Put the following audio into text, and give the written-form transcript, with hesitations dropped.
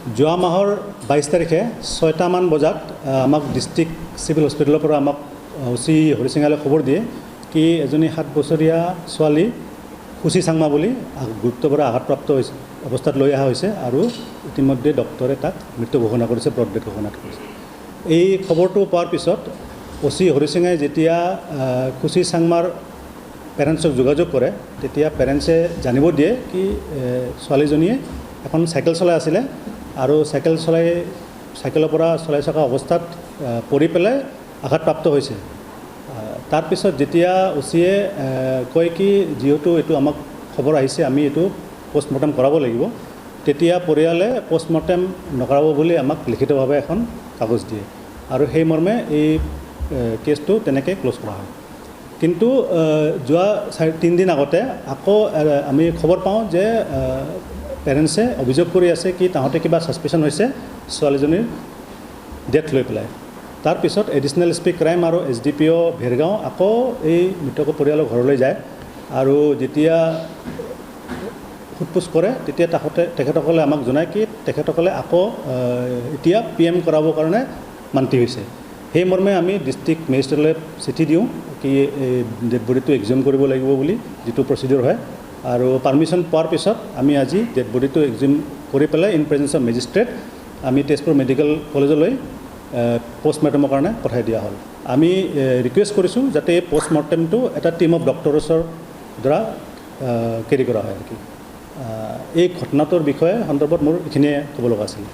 যোৱা মাহৰ 22 তাৰিখে 6টা মান বজাত আমাক ডিষ্ট্ৰিক্ট চিভিল হস্পিটেলৰ পৰা আমাক ওচি হৰিসিঙালে খবৰ দিয়ে কি এজনী 7 বছৰীয়া ছোৱালী খুচি চাংমা বুলি গুৰুত্বপূৰ্ণ আঘাতপ্ৰাপ্ত হৈছে অৱস্থাত লৈ অহা হৈছে আৰু ইতিমধ্যে ডক্টৰে তাক মৃত্যু ঘোষণা কৰিছে, ব্ৰড ডেথ ঘোষণা কৰিছে। এই খবৰটো পোৱাৰ পিছত ওচি হৰিসিঙাই যেতিয়া খুচি চাংমাৰ পেৰেণ্টছক যোগাযোগ কৰে তেতিয়া পেৰেণ্টছে জানিব দিয়ে কি ছোৱালীজনীয়ে এখন চাইকেল চলাই আছিলে আৰু চাইকেলৰ পৰা চলাই থকা অৱস্থাত পৰি পেলাই আঘাতপ্ৰাপ্ত হৈছে। তাৰপিছত যেতিয়া ওচিয়ে কয় কি যিহেতু এইটো আমাক খবৰ আহিছে আমি এইটো পোষ্টমৰ্টেম কৰাব লাগিব, তেতিয়া পৰিয়ালে পোষ্টমৰ্টেম নকৰাব বুলি আমাক লিখিতভাৱে এখন কাগজ দিয়ে আৰু সেই মৰ্মে এই কেছটো তেনেকৈ ক্ল'জ কৰা হয়। কিন্তু যোৱা 3 দিন আগতে আকৌ আমি খবৰ পাওঁ যে পেৰেণ্টছে অভিযোগ কৰি আছে কি তাহাঁতে কিবা ছাছপিশ্যন হৈছে ছোৱালীজনীৰ ডেথ লৈ পেলাই। তাৰপিছত এডিশ্যনেল SP ক্ৰাইম আৰু SDPO ভেৰগাঁও আকৌ এই মৃতকৰ পৰিয়ালৰ ঘৰলৈ যায় আৰু যেতিয়া সোধপোছ কৰে তেতিয়া তেখেতসকলে আমাক জনায় কি তেখেতসকলে আকৌ এতিয়া PM কৰাবৰ কাৰণে মান্তি হৈছে। সেই মৰ্মে আমি ডিষ্ট্ৰিক্ট মেজিষ্ট্ৰেটলৈ চিঠি দিওঁ কি ডেড বডিটো এক্সাম কৰিব লাগিব বুলি, যিটো প্ৰচিডিউৰ হয়, আৰু পাৰ্মিশ্যন পোৱাৰ পিছত আমি আজি ডেড বডিটো এক্সাম কৰি পেলাই ইন প্ৰেজেঞ্চ অফ মেজিষ্ট্ৰেট আমি তেজপুৰ মেডিকেল কলেজলৈ পোষ্টমৰ্টেমৰ কাৰণে পঠাই দিয়া হ'ল। আমি ৰিকুৱেষ্ট কৰিছোঁ যাতে এই পোষ্টমৰ্টেমটো এটা টিম অফ ডক্টৰছৰ দ্বাৰা কেৰি কৰা হয় আৰু কি। এই ঘটনাটোৰ বিষয়ে সন্দৰ্ভত মোৰ এইখিনিয়ে ক'ব লগা আছিল।